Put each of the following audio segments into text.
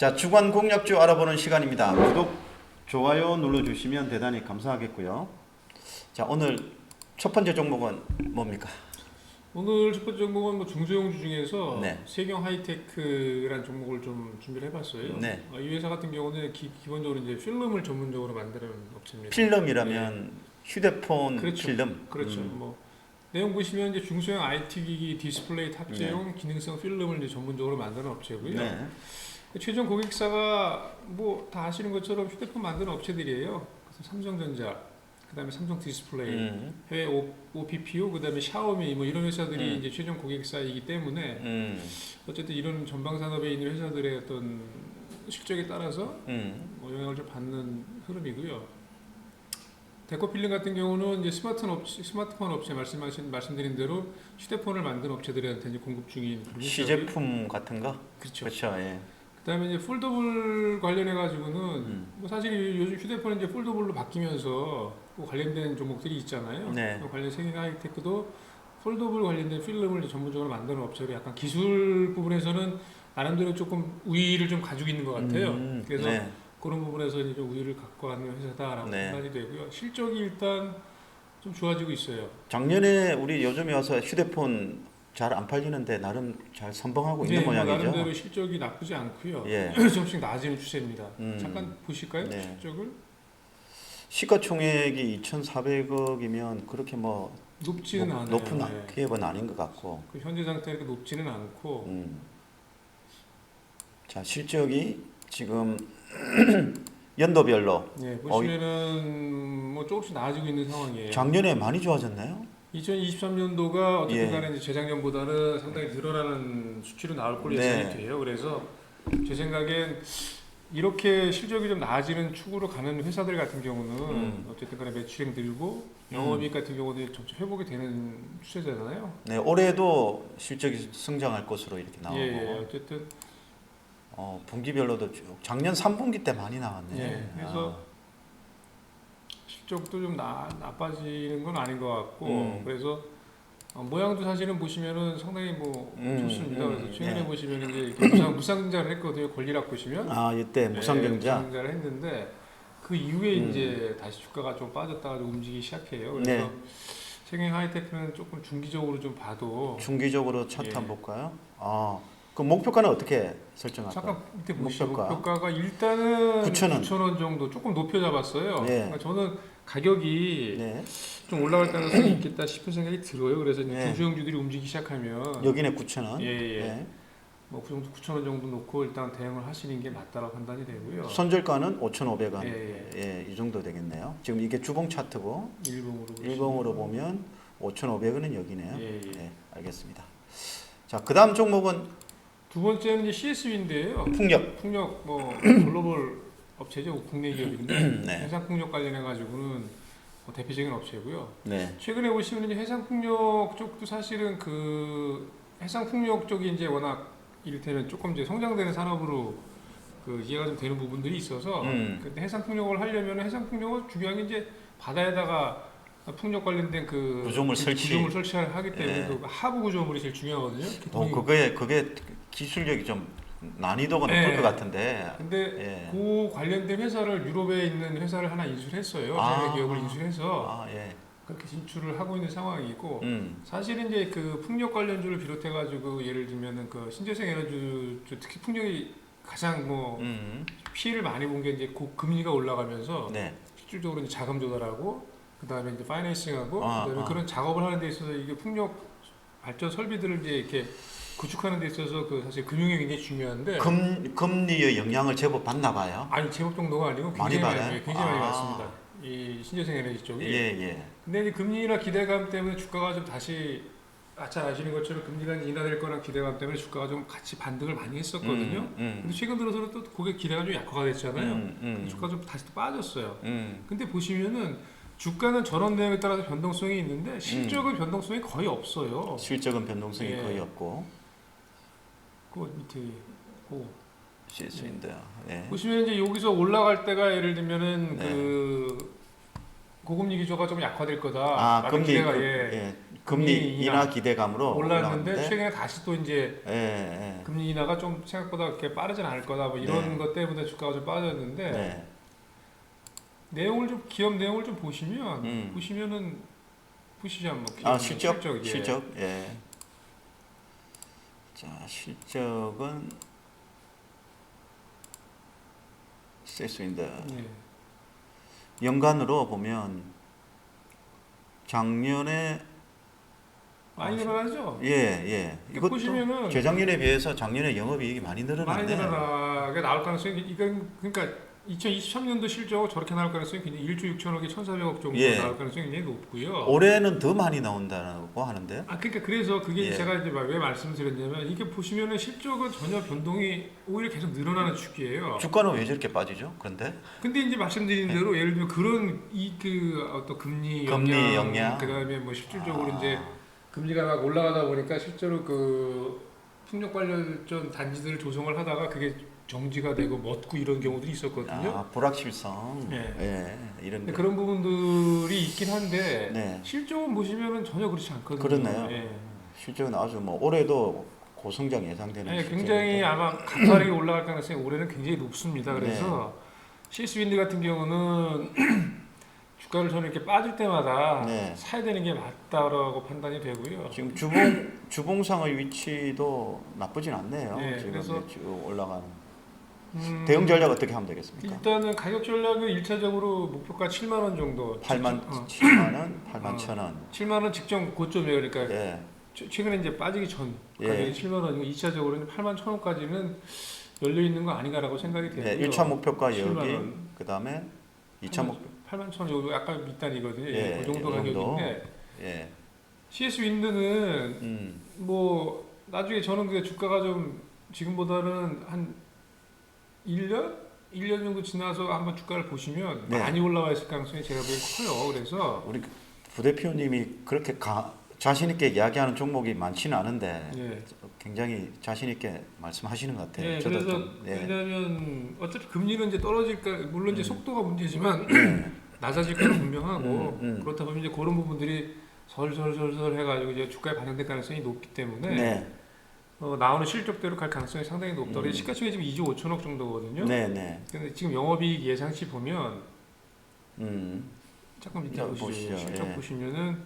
자, 주간 공략주 알아보는 시간입니다. 구독, 좋아요 눌러주시면 대단히 감사하겠고요. 자, 오늘 첫 번째 종목은 뭡니까? 오늘 첫 번째 종목은 뭐 중소형주 중에서 네. 세경 하이테크라는 종목을 좀 준비를 해봤어요. 네. 이 회사 같은 경우는 기본적으로 이제 필름을 전문적으로 만드는 업체입니다. 필름이라면 휴대폰 그렇죠. 필름. 그렇죠. 뭐 내용 보시면 이제 중소형 IT 기기 디스플레이 탑재용 기능성 필름을 이제 전문적으로 만드는 업체고요. 네. 최종 고객사가 뭐 다 아시는 것처럼 휴대폰 만드는 업체들이에요. 그래서 삼성전자, 그다음에 삼성 디스플레이, 해외 OPPO, 그다음에 샤오미 뭐 이런 회사들이 이제 최종 고객사이기 때문에 어쨌든 이런 전방 산업에 있는 회사들의 어떤 실적에 따라서 뭐 영향을 좀 받는 흐름이고요. 데코필름 같은 경우는 이제 스마트폰 업체 말씀드린 대로 휴대폰을 만드는 업체들한테 이제 공급 중인 그런 시제품 같은 거? 그렇죠. 그렇죠. 예. 그다음에 이제 폴더블 관련해 가지고는 뭐 사실 요즘 휴대폰이 이제 폴더블로 바뀌면서 그 관련된 종목들이 있잖아요. 네. 그 관련 세경 하이테크도 폴더블 관련된 필름을 전문적으로 만드는 업체로 약간 기술 부분에서는 나름대로 조금 우위를 좀 가지고 있는 것 같아요. 그래서 네. 그런 부분에서 이제 좀 우위를 갖고 가는 회사다라고 네. 판단이 되고요. 실적이 일단 좀 좋아지고 있어요. 작년에 우리 요즘에 와서 휴대폰 잘 안 팔리는데 나름 잘 선방하고 있는 뭐 모양이죠. 나름대로 실적이 나쁘지 않고요. 예. 조금씩 나아지는 추세입니다. 잠깐 보실까요? 네. 실적을? 시가총액이 2,400억이면 그렇게 뭐 높지는 않아요. 높은 네. 기업은 아닌 것 같고. 그 현재 상태가 높지는 않고 자, 실적이 지금 연도별로 네, 보시면은 뭐 조금씩 나아지고 있는 상황이에요. 작년에 많이 좋아졌나요? 2023년도가 어쨌든 예. 간에 이제 재작년보다는 상당히 늘어나는 수치로 나올 걸로 네. 예상이 돼요. 그래서 제 생각엔 이렇게 실적이 좀 나아지는 축으로 가는 회사들 같은 경우는 어쨌든 간에 매출액 늘고 영업이익 같은 경우는 점차 회복이 되는 추세잖아요. 네, 올해도 실적이 성장할 것으로 이렇게 나오고. 예, 어쨌든 분기별로도 쭉 작년 3분기 때 많이 나왔네요. 예, 그래서 실적도 좀 나빠지는 건 아닌 것 같고 그래서 모양도 사실은 보시면은 상당히 뭐 좋습니다. 그래서 최근에 네. 보시면 이제 이렇게 무상증자를 했거든요. 권리락 보시면 이때 무상경자. 무상증자를 했는데 그 이후에 이제 다시 주가가 좀 빠졌다가 좀 움직이기 시작해요. 그래서 네. 세경 하이테크는 조금 중기적으로 좀 봐도 중기적으로 차트 예. 한번 볼까요? 그 목표가는 어떻게 설정할까요? 잠깐 밑에 보시죠. 목표가. 목표가가 일단은 9,000원. 9,000원 정도 조금 높여 잡았어요. 네. 그러니까 저는 가격이 네. 좀 올라갈 가능성이 있겠다 싶은 생각이 들어요. 그래서 이제 네. 중소형주들이 움직이기 시작하면 여기는 9,000원. 예. 네. 뭐 그 정도 9,000원 정도 놓고 일단 대응을 하시는 게 맞다라고 판단이 되고요. 손절가는 5,500원. 예. 이 정도 되겠네요. 지금 이게 주봉 차트고 일봉으로 보면 5,500원은 여기네요. 예. 네, 알겠습니다. 자, 그다음 종목은 두 번째는 이제 CSV인데요. 풍력. 뭐 글로벌 업체죠. 국내 기업인데 네. 해상풍력 관련해 가지고는 뭐 대표적인 업체고요. 네. 최근에 보시면 이제 해상풍력 쪽도 사실은 그 해상풍력 쪽이 이제 워낙 이를테면 조금 이제 성장되는 산업으로 그 이해가 좀 되는 부분들이 있어서 근데 해상풍력을 하려면 해상풍력은 중요한 게 이제 바다에다가 풍력 관련된 그 구조물 설치를 하기 때문에 예. 그 하부 구조물이 제일 중요하거든요. 그게 기술력이 좀 난이도가 네. 높을 것 같은데. 근데 예. 그 관련된 회사를 유럽에 있는 회사를 하나 인수했어요. 해외 기업을 인수해서 예. 그렇게 진출을 하고 있는 상황이고 사실은 이제 그 풍력 관련주를 비롯해 가지고 예를 들면은 그 신재생 에너지 특히 풍력이 가장 뭐 피해를 많이 본 게 이제 금리가 올라가면서 네. 실질적으로 이제 자금 조달하고 그다음에 이제 파이낸싱하고 그다음에 그런 작업을 하는 데 있어서 이게 풍력 발전 설비들을 이제 이렇게 구축하는 데 있어서 그 사실 금융이 굉장히 중요한데 금리의 영향을 제법 받나 봐요. 아니 제법 정도가 아니고 많이 굉장히 받아요? 굉장히 많이 받습니다. 이 신재생 에너지 쪽이. 예. 근데 이제 금리나 기대감 때문에 주가가 좀 다시 잘 아시는 것처럼 금리가 인하될 거란 기대감 때문에 주가가 좀 같이 반등을 많이 했었거든요. 근데 최근 들어서는 또 고객 기대가 좀 약화가 됐잖아요. 주가가 좀 다시 또 빠졌어요. 근데 보시면은 주가는 저런 내용에 따라서 변동성이 있는데 실적은 변동성이 거의 없어요. 실적은 변동성이 예. 거의 없고. 그 밑에 실수인데요. 예. 보시면 이제 여기서 올라갈 때가 예를 들면은 네. 그 고금리 기조가 좀 약화될 거다. 금리 기대가 예. 금리 인하 기대감으로 올랐는데 최근에 다시 또 이제 예, 예. 금리 인하가 좀 생각보다 그렇게 빠르진 않을 거다 뭐 이런 네. 것 때문에 주가가 좀 빠졌는데 네. 내용을 좀 기업 내용을 좀 보시면 보시죠 한번. 실적 예. 실적 예. 자 실적은 세스윈드 예. 연간으로 보면 작년에 많이 늘어나죠. 예. 이것도 보시면은 재작년에 비해서 작년에 영업이익이 많이 많이 늘어났네. 늘어나게 나올 가능성이 이건 그러니까 2023년도 실적으로 저렇게 나올 가능성이 굉장히 1조 6천억에 1,400억 정도 예. 나올 가능성이 굉장히 높고요. 올해는 더 많이 나온다고 하는데요. 그러니까 그래서 그게 예. 제가 이제 왜 말씀드렸냐면 이게 보시면은 실적은 전혀 변동이 오히려 계속 늘어나는 축이에요. 주가는 왜 저렇게 빠지죠? 그런데 근데 이제 말씀드린 대로 예를 들면 그런 어떤 금리 영향. 그다음에 뭐 실질적으로 이제 금리가 막 올라가다 보니까 실제로 그 풍력 발전전 단지들을 조성을 하다가 그게 정지가 되고 멎고 이런 경우들이 있었거든요. 불확실성. 예. 이런 근데 거. 그런 부분들이 있긴 한데 네. 실적은 보시면은 전혀 그렇지 않거든요. 그렇네요. 예. 실적은 아주 뭐 올해도 고성장 예상되는. 네, 굉장히 아마 가파르게 올라갈 가능성이 올해는 굉장히 높습니다. 그래서 CS 윈드 같은 경우는 주가를 저는 이렇게 빠질 때마다 네. 사야 되는 게 맞다라고 판단이 되고요. 지금 주봉상의 위치도 나쁘진 않네요. 네, 지금 그래서 쭉 올라가는. 대응 전략 어떻게 하면 되겠습니까? 일단은 가격 전략은 1차적으로 목표가 7만 원 정도. 8만 7만 원, 8만 1천 원. 7만 원 직전 고점이에요. 그러니까 예. 최근에 이제 빠지기 전 예. 가격이 7만 원이고 2차적으로는 8만 1천 원까지는 열려 있는 거 아닌가라고 생각이 되고요. 네, 1차 목표가 7만 여기, 원. 그다음에 2차 목표. 8만 1천 원 요거 약간 밑단이거든요. 예, 그 정도 이 정도. 가격인데 예. CS 윈드는 뭐 나중에 저는 그 주가가 좀 지금보다는 한 1년 정도 지나서 한번 주가를 보시면 네. 많이 올라와 있을 가능성이 제가 보기엔 커요. 그래서 우리 부대표님이 그렇게 자신 있게 이야기하는 종목이 많지는 않은데 예. 굉장히 자신 있게 말씀하시는 것 같아요. 예, 저도 그래서 좀, 예. 왜냐하면 어차피 금리는 이제 떨어질까 물론 이제 속도가 문제지만 낮아질 거는 분명하고 그렇다 보면 이제 그런 부분들이 설설설설 해가지고 이제 주가에 반영될 가능성이 높기 때문에 네. 나오는 실적대로 갈 가능성이 상당히 높다. 그래서 시가총액이 지금 2조 5천억 정도거든요. 네. 근데 지금 영업이익 예상치 보면 잠깐 밑에 보시죠. 보시죠. 실적 예. 보시면은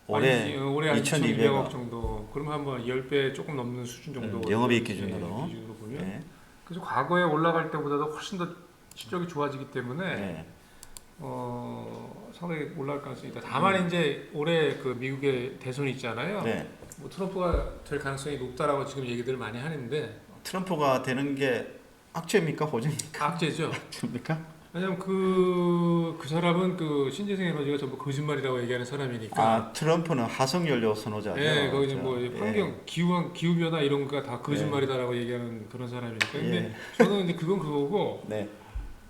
올해 올해 한 2,200억 2,200억 정도. 그러면 한번 10배 조금 넘는 수준 정도. 영업이익 기준으로. 기준으로 보면. 예. 그래서 과거에 올라갈 때보다도 훨씬 더 실적이 좋아지기 때문에 네. 상당히 올라갈 가능성이 있다. 다만 이제 올해 그 미국의 대선이 있잖아요. 네. 뭐 트럼프가 될 가능성이 높다라고 지금 얘기들을 많이 하는데 트럼프가 되는 게 악재입니까, 호재입니까? 악재죠. 악재입니까? 왜냐면 그 사람은 그 신재생 에너지가 전부 거짓말이라고 얘기하는 사람이니까. 트럼프는 화석 연료 선호자죠. 예, 거기 이제 그렇죠. 뭐 환경, 기후 변화 이런 거가 다 거짓말이다라고 얘기하는 그런 사람이니까. 근데 예. 저는 이제 그건 그거고 네.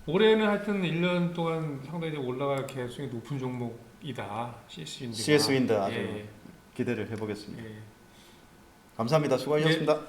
올해는 하여튼 1년 동안 상당히 올라갈 가능성이 높은 종목이다. CS 윈드가. CS 윈드 아주 예, 기대를 해보겠습니다. 예. 감사합니다. 수고하셨습니다.